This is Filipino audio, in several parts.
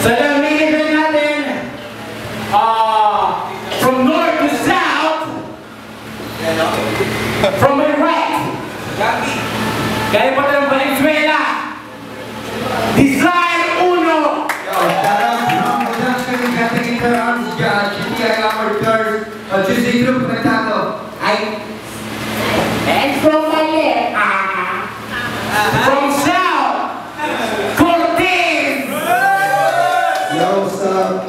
So yung main event natin, from north to south, from my right, kaya po tayo ng Valenzuela, Design Uno! And from my left, from south, Cortez! Yo, what's up?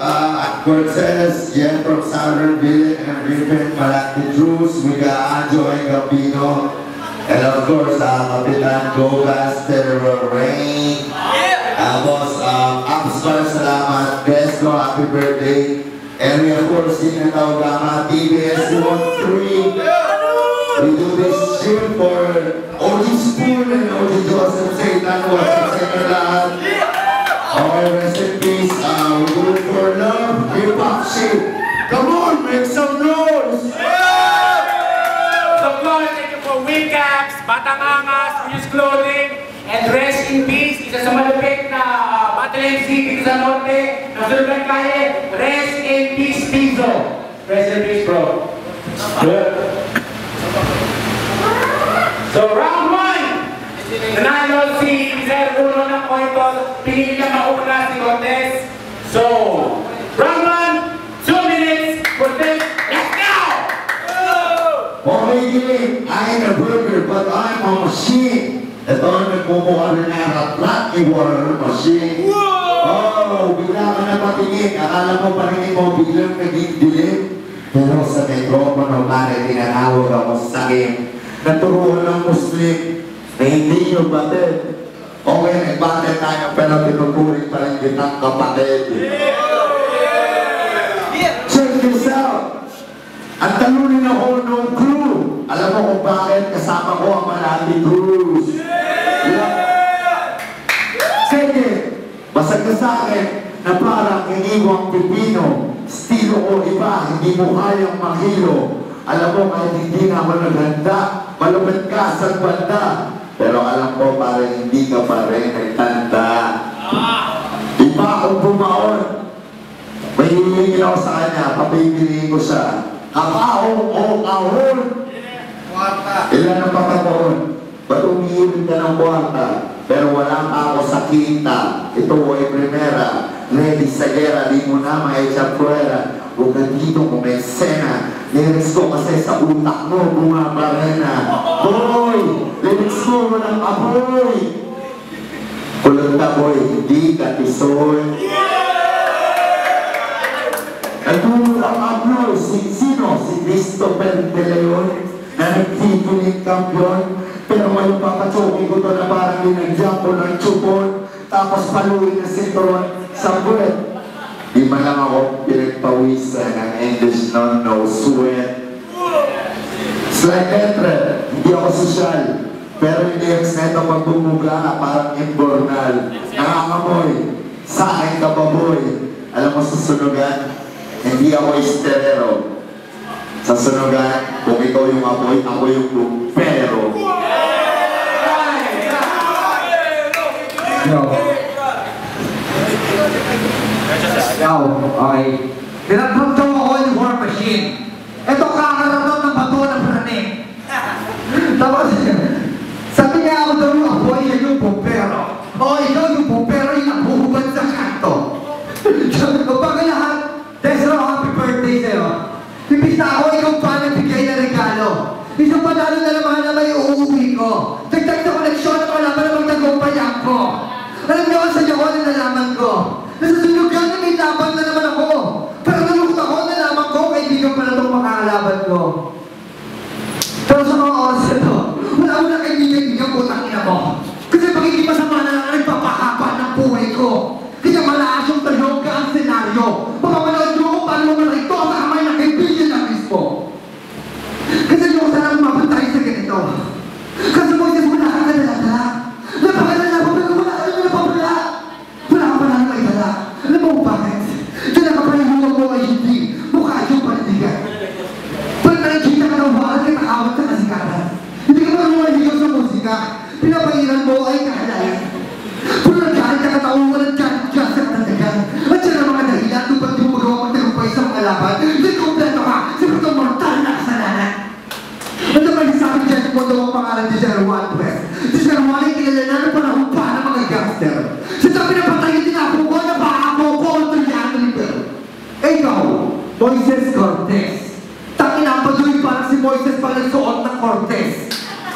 Cortez, yeah, from Southern Village and Riven, Malaki Drews, we got Anjo and Gambino, and of course, Kapitan Gogas, Terror Rain. Boss, Upstar, salamat, Besco, happy birthday. And we of course, Sinataw Gama, TBS 13. We do this shit for OG Spoon and OG Joseph Satan, what's up sa inyo lahat? Alright, rest in peace. We do it for love, hip-hop shit. Come on, make some noise! So God, thank you for Wikax, Batang Angas, Fuse Clothing, and rest in peace. Isa sa malupit na Battle MC dito sa Norte, nasunod ng kaya, rest in peace, Tizo. Rest in peace, bro. Good. So round 1, nanalo si Sir Uno ng Cointos, pinili niya mauna si Cortez. So, round 1, 2 minutes, Cortez, let's go! Okay, Gilly, I ain't a burger, but I'm a machine. Ito ang nagmumukha rin na flat water machine. Oh, bigla ka na patingin. Akala mo parinig mo biglang naging dilim. Pero sa metropono, mare, tinatawag ako sakin. Naturuan ng Muslim na hindi nyo batid. Okay, nagbatid tayo pero tinuturing pa rin kitang kapatid. Check this out. Ang talunin ako ng crew. Alam mo kung bakit kasama ko ang Malati Cruz. Sige, basag ka sa akin na parang iniwang pipino. Estilo ko iba, hindi mo kayang mahilo. Alam mo kahit hindi na ako naghanda, malupit ka sa banda. Pero alam ko parang hindi ka pa rin nagtanda. Iba akong bumaon. May hihingin ako sa kanya, papipiliin ko siya. Kapaong o kahon. Ilan ang pagkakaroon? Ba't umiirin ka ng kwarta? Pero wala pa ako sa kita. Ito ay primera. Ready sa gera, di mo na maesya pruera. Huwag na dito kung may sena. Lyrics ko kasi sa utak mo bumabarena. Boy! Lyrics mo walang apoy. Kulot ka boy, hindi ka tisoy. Nagtulog ang abloy, sino? Si Christopher De Leon na nagtituling kampiyon. Pero ngayon papachokin ko to na parang linagyan ko ng chupon. Tapos paluin na sintron sa buwet. Di man lang ako pinagpawisan ng English no sweat. Slide letter, hindi ako sosyal. Pero yung lyrics na ito pag bumugla parang imbornal. Nakakamoy, sa akin ka baboy. Alam mo susunugan, hindi ako esterero. Sa sunugan, kung ikaw yung apoy, ako yung lumpero. Yo, okay. Tinatugtog ako yung war machine. Ito kakaratot ng bato ng praning. Tapos, sabi niya ako daw yung apoy, siya yung bumpero. O, ikaw yung bumpero yung nabuhubad sa kanto. O, baga lahat, Desro, happy birthday sa'yo. Pipis na ako, ikaw pa nagbigay na regalo. Isang panalo na naman na may uuwi ko. Dagdag sa koleksyon at wala pa na magtagumpayan ko. Alam niyo sa inyo ko na nalaman ko. Nasasunugan na may laban na naman ako. Pero nalukot ako, nalaman ko, kaibigan pa na itong makakalaban ko. Pero sa mga oras ito, wala mo na kaibigan putang ina mo. Kasi pagkikipasama na lang nagpapahaba ng buhay ko. Kaya malakas yung talog ka ang senaryo. Papamanood nyo kung paano mo ito sa kamay ng kaibigan na mismo. Kasi nyo sana mapantay sa ganito. Kasi mo isa mo nakakadala-dala. Napakadala ko pero wala ka naman napapala. Wala ka pala may dala. Alam mo bakit? Dala ka pala yung mo ay hindi. Mukha yung panindigan. Pag nakikita ka ng bakal ay nakawat sa kasikatan. Hindi ka pala lumaligaw sa musika. Pinapairan mo ay kahalayan. Puro nagkalit ka katawang walang dyan sa katatagan.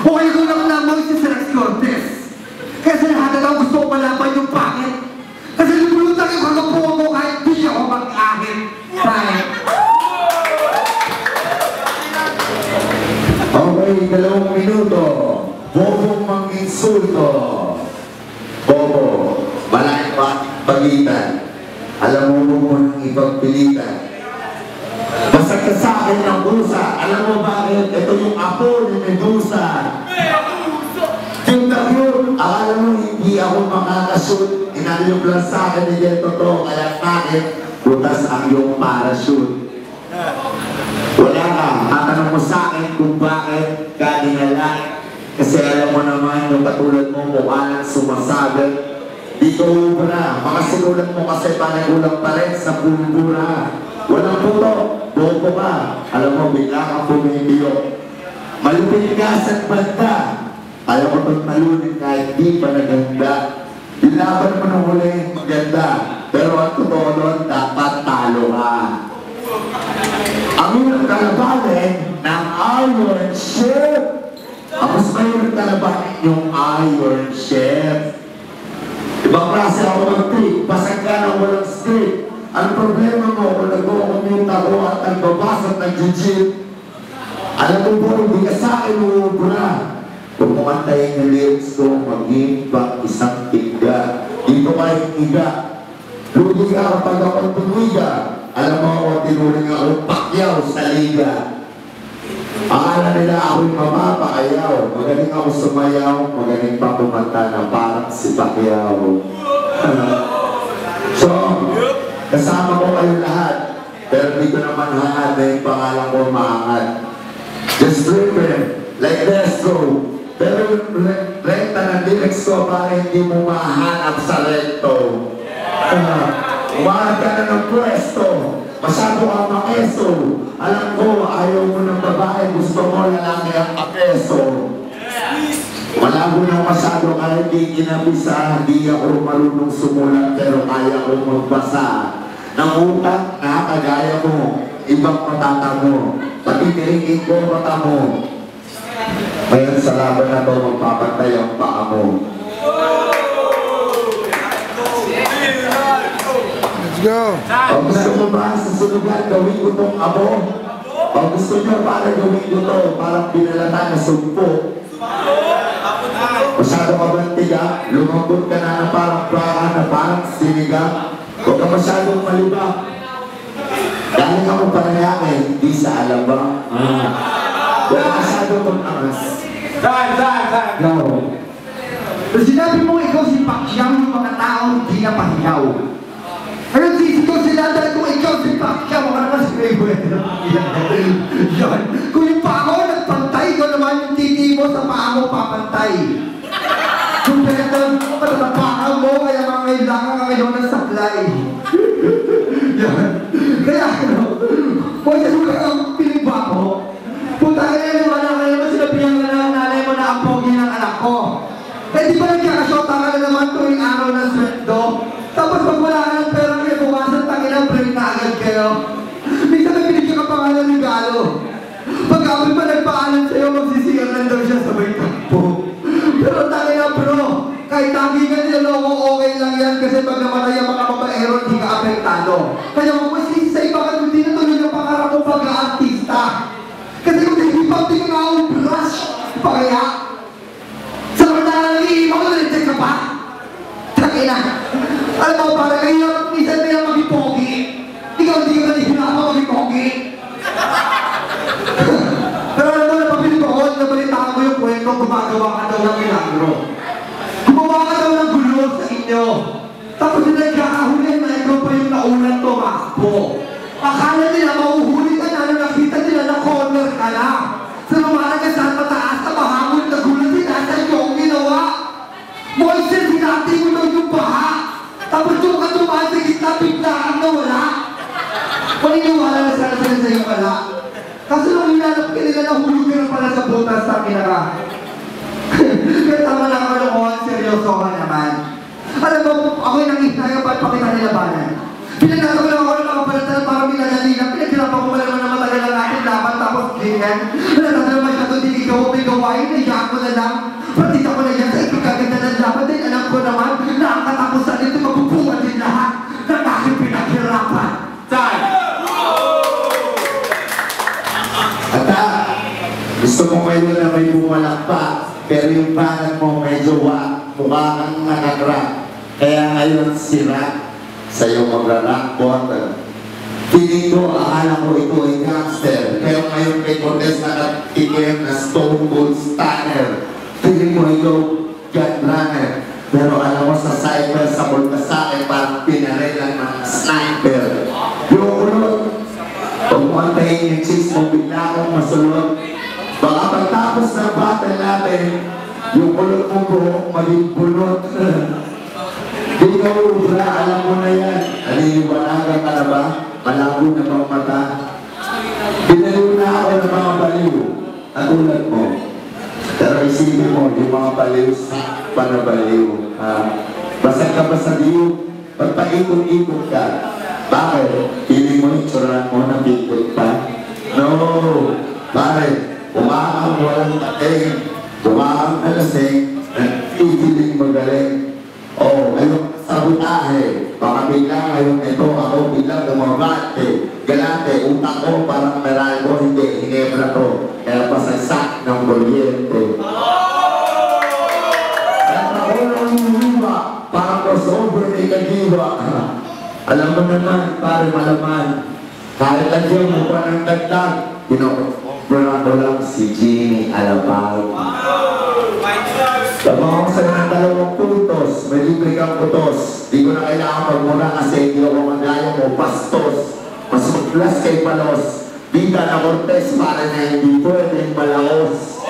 Okay ko lang naman si Rex Cortez. Kasi lahat na lang gusto ko malaban yung pangit. Kasi lumulutang yung kagapuha mo kahit di ako mag-ahit. Bye. Okay, 2 minuto. Bobong mang-insulto. Bobo, malaking pagitan. Alam mo mo nang ipagpilitan. Basag ka sa akin ng busa. Alam mo bakit? Ito yung apo ni Medusa. Yung tagyot, akala mo hindi ako makakashoot. Inaliyog lang sa akin ni Jeto to. Kaya bakit? Butas ang iyong parachute. Wala ka. Tatanong mo sa akin kung bakit ka dinala. Kasi alam mo naman yung katulad mo mukha nang sumasagot. Dito ubra. Makasinulat mo kasi parang ulang pa rin sa bulbura. Walang puto. Bobo ka. Alam mo, bigla kang pumipiyok. Malupit ka sa banda. Ayaw ko itong talunin kahit di pa naganda. Ilaban mo nung huli maganda. Pero ang totoo doon, dapat talo ka. Ang iyong kalabanin ng Iron Chef. Ang mas mayroon kalabanin yung Iron Chef. Ibang klase ako mag-trip. Basag ka na walang strip. Ang problema mo kung nag-o-commute ako at nagbabasa at nag-jeep. Alam mo po, hindi ka sa akin uubra. Kung kumantayin yung lyrics ko, mag-imbang isang tiga. Dito ka yung tiga. Ludi ka kapag ako'y tumiga. Alam mo ako, tinuring ako pakyaw sa liga. Akala nila ako'y mapapakayaw. Magaling ako sumayaw, magaling pa kumanta na parang si Pacquiao. So, kasama ko kayo lahat. Pero di ko naman hangad na yung pangalan ko maangat. Just driven, like Destro. Pero yung rekta ng lyrics ko para hindi mo mahanap sa rekto. Umahat ka na ng pwesto. Masyado kang makeso. Alam ko, ayaw mo ng babae. Gusto mo lalaki ang pakeso. Malabo na masyado kahit di kinabisa. Di ako marunong sumulat pero kaya ko magbasa. Nang utang na kagaya mo. Ibang matata mo. Pati tiringin ko mata mo. Ngayon sa laban na to, magpapantay ang paa mo. Let's go! O gusto mo ba sa sunugan gawin ko tong abo? O gusto nyo para gawin ko to, parang binalata na sumpo. Masyado ka bang tiga? Lumabot ka na parang plaka na parang sinigang. Huwag ka masyadong malibang. Dahil ako panayakin, hindi sa alabang. Huwag ka masyadong mag-angas. Go. Pero sinabi mo ikaw si Pacquiao yung mga tao hindi na pahiyaw. Pero sisito sila dahil kung ikaw si Pacquiao, baka naman si Mayweather. Yan. Kung yung paa ko nagpantay, ikaw naman yung titi mo sa paa mo papantay. Kung pinagdang mo ka sa paa mo, kaya mga kailangan ka ngayon ng supply. Yan. Kaya ano, kung sa suka ang pinigba ko, punta ka na wala ka naman sinabihan ka ng nanay mo na ang pogi ng anak ko. Eh di ba nagkakasyota ka na naman tuwing araw ng sweldo? Tapos pag wala ka ng pera kayo, bukasan tangin ang break na agad kayo. Minsan may binigyan ka pa nga ng regalo. Pag kapit pa nagpaalam sa'yo, magsisiyar lang daw siya sabay takbo. Pero tangin na bro, kahit tagigan niya loko, okay lang yan kasi pag namatay ang mga babaero, hindi ka apektado. Kaya kung masisi sa iba ka, hindi na tuloy ang pangarap mo pag-aartista. Kasi kung nag-hip-hop, di ka nga-brush. Pa kaya? Sa mga nangangihip ako, nag-check ka pa? Tangina. Alam mo, parang ngayon, minsan may lang mag-ipogi. Ikaw, hindi ka nahihinapan mag-ipogi. Pero alam mo, napapilip ako, nabalitaan ko yung kwento, gumagawa ka daw ng milagro. Gumawa ka daw ng gulo sa inyo. Tapos yung nagkakahuli na ikaw pa yung naulan tumakbo. Akala nila mauhuli ka na nung nakita nila na corner ka na. Sa lumarang ka saan mataas na mahamon na gulo sila sa iyong ginawa. Moises, hinati mo daw yung baha. Tapos yung ka tumaan sa gitna, biglaan na wala. Paniniwala na sana sila sa iyo pala. Kasi nung hinanap ka nila, nahulog ka na pala sa butas sa kinaka. Kaya tama lang ako nakuha, seryoso ka naman. Alam mo, ako'y nangihinayang ba't pakita nilabanan. Pinagkatawa lang ako ng mga palatan para minalalinan. Pinaghirapan ko pala naman na matagal ang akin laban tapos ganyan. Wala na naman siya doon, hindi ikaw gawain, naiyak ko na lang. Pati ako na yan sa ikagaganda ng laban din, alam ko naman na ang katapusan nito magpupungan din lahat ng aking pinaghirapan. Time! At gusto mo ngayon na may bumalakpa, pero yung panat mo medyo mukha kang nakakrap. Kaya ngayon sira sa'yo magra-rock bottom. Feeling ko, akala ko ito ay gangster. Pero ngayon kay Cortez nakatikim na Stone Cold Stunner. Feeling mo ito gun runner. Pero alam mo sa cyber, sa Bulgasake, parang pinarilan ng sniper. Yung ulot, huwag mo antayin yung chicks mo, bigla akong masulot. Baka pagtapos ng battle natin, yung ulot mo buhok maging bunot. Di ka ubra, alam mo na yan. Aliniwanagan ka na ba? Malabo na bang mata? Pinaliw na ako ng mga baliw. Katulad mo. Pero isipin mo, yung mga baliw sa panabaliw. Basag ka ba sa liw? Pagpaikot-ikot ka. Bakit? Piling mo yung tsuran mo na pikot pa? No! Bakit? Umakang walang tating. Umakang alasing. Nag-iiling magaling. Oh, ayun, sabotahe. Baka bigla ngayon ito, ako bigla gumabate. Galante, utak ko parang meral ko, hindi, hinebra ko. Kaya pasagsak ng kuryente. Kaya ako lang humiwa, parang crossover may kagiwa. Alam mo naman, pare malaman. Kahit lagyan mo pa ng dagdag, pinokopera ko lang si Jimmy Alabang. Tama ako sa'yo ng 2 puntos, may libre kang putos. Di ko na kailangan magmura kasi hindi ako magaya mo, pastos. Masuklas kay Palos. Bida na Cortez para na hindi pwedeng malaos.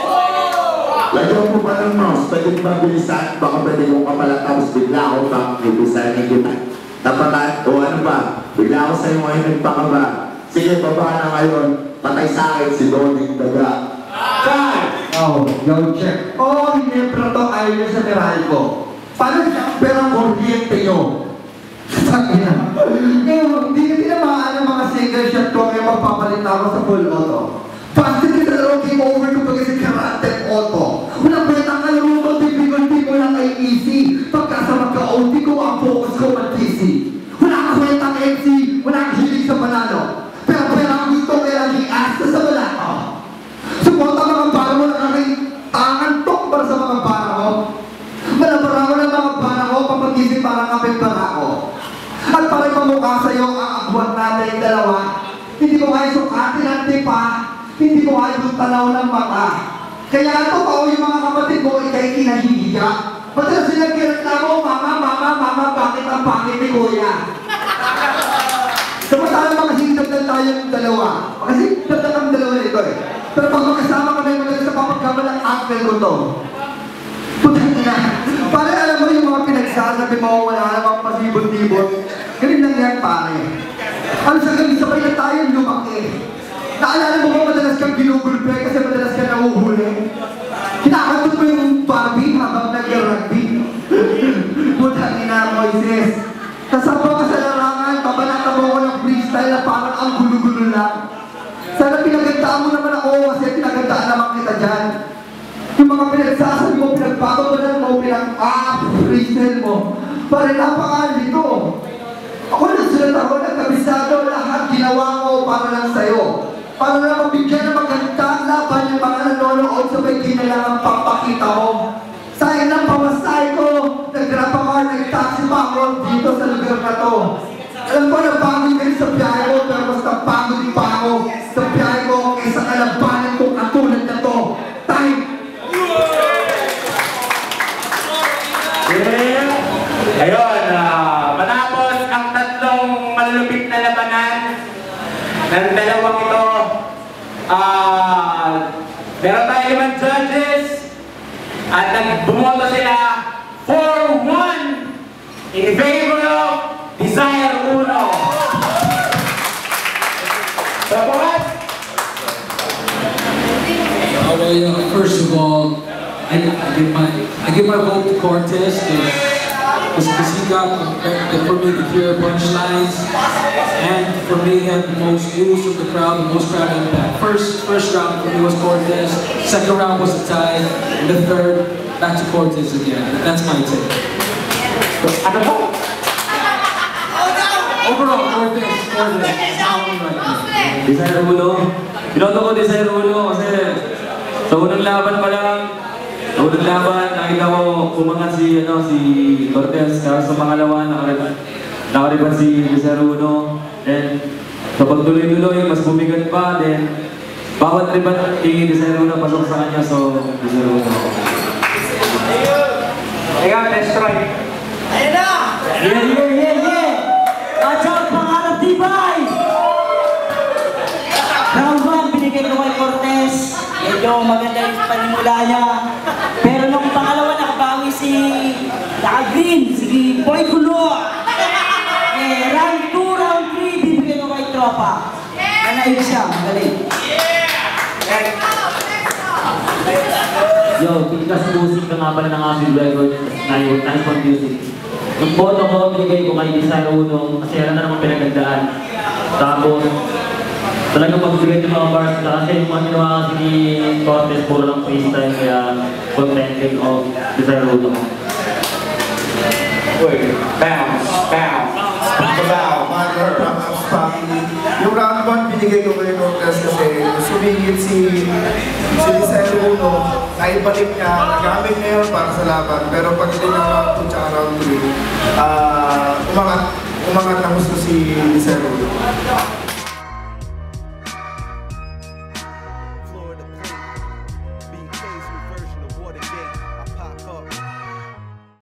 Lagyan mo pa ng mouse, pwede mabilisan. Baka pwede kong kapalat tapos bigla ako bang ibisanin kita. Tapatan, o ano ba? Bigla ako sa'yo ngayon nagpakaba. Sige, baba na ngayon. Patay sa akin si Doning Daga. Oh, yo check. Oh, hindi, pero to ayaw niya sa meral ko. Paano siya perang kuryente nyo? Sabi na. Hindi ka tinamaan ng mga single shot ko kaya magpapalit ako sa full auto. Basta kita na game over ko pag si Karate Auto. Walang betang kalaro mo, difficulty mo lang ay easy. Pagka sa magka-OT ko, ang focus ko mag-easy. Wala kang kwentang MC, wala kang hilig sa panalo. Pero ang gusto kaya laging asta sa balato. Suporta mga para mo na kay tangan-tok para sa mga para mo. Malabara mo ng mga para mo, papagising parang kapit para ko. At para ipamukha sa'yo ang agwat natin dalawa, hindi ko kayo sukatin ang tipa, hindi ko kayo tanaw ng mata. Kaya ito pa yung mga kapatid mo, ikay kinahihiya. Madalas silang kireklamo, mama, bakit ang pangit ni kuya? Samantalang mga hingdap lang tayong dalawa. Kasi hingdap lang ang dalawa nito eh. Pero pag magkasama kami madalas sa papagkama ng uncle ko to. Putang ina. Pare alam mo yung mga pinagsasabi mo, wala namang pasibot-tibot. Ganun lang yan pare. Ano sa gabi, sabay na tayong lumaki. Naalala mo ba madalas kang ginugulpe kasi madalas kang nahuhuli? Kinakatot mo yung Barbie habang nag-rugby. Putang ina, Moises. Kasama ka sa larangan, pabalata mo ko ng freestyle na parang ang gulo-gulo lang. Sana pinagandaan mo naman ako kasi pinagandaan naman kita dyan. Yung mga pinagsasabi mo, pinagpapagalan mo, freestyle mo. Pare napakalito. Ako nagsulat ako, nagkabisado, lahat ginawa ko para lang sa'yo. Para lang mabigyan ng magandang laban yung mga nanonood sa may kinalangang papakita mo. Sayang ng pamasahe ko, nag-grab ako, nag-taxi pa ako dito sa lugar na to. Alam ko na pagod kayo sa biyahe ko, pero basta pagod pa ako sa biyahe ko kaysa kalabanan ko katulad na to. Time! Yeah. Ayun, matapos ang 3 malulupit na labanan ng dalawang ito, meron tayo 5 judges at nagbumoto sila 4-1 in favor of Desire Uno. Tapos? Well, first of all, I give my vote to Cortez because because he got for me the pure punchlines, and for me he had the most views from the crowd, the most crowd impact. First round for me was Cortez, second round was a tie, and the third, back to Cortez again. That's my take. Ano po? Overall, Cortez, how am I right now? Desire Ulo. Binoto ko Desire Ulo kasi sa unang laban pa lang, nakita ko umangat si Cortez, kaya sa pangalawa nakariban si Desire Ulo. Then sa pagtuloy-tuloy, mas bumigat pa, then bawat riban ni Desire Ulo pasok sa kanya, so Desire Ulo. Ikaw, destroy. Ayan na! Yeah! Watch out, pangarap tibay! Round 1, binigay ko kay Cortez. Medyo maganda yung panimula niya. Pero nung pangalawa, nakabawi naka-green, si Boy Gulo. Round 2, round 3, bibigay ko kay Tropa. Nanaig siya, magaling. Yo, Pilikas Music ka nga pala ng aming record, Nine Music. Yung boto ko, binigay ko kay Desire Uno kasi alam na naman pinagandaan. Tapos, talagang magbigay ng mga bars na kasi yung mga ginawa kasi ni Cortez puro lang freestyle, kaya contented of Desire Uno. Bounce. Yung round 1 binigay ko kay Cortez kasi sumingit si Desire Uno, naibalik niya, nagamit niya yun para sa laban. Pero pag hindi na round 2 tsaka round 3, umangat na gusto si Desire Uno.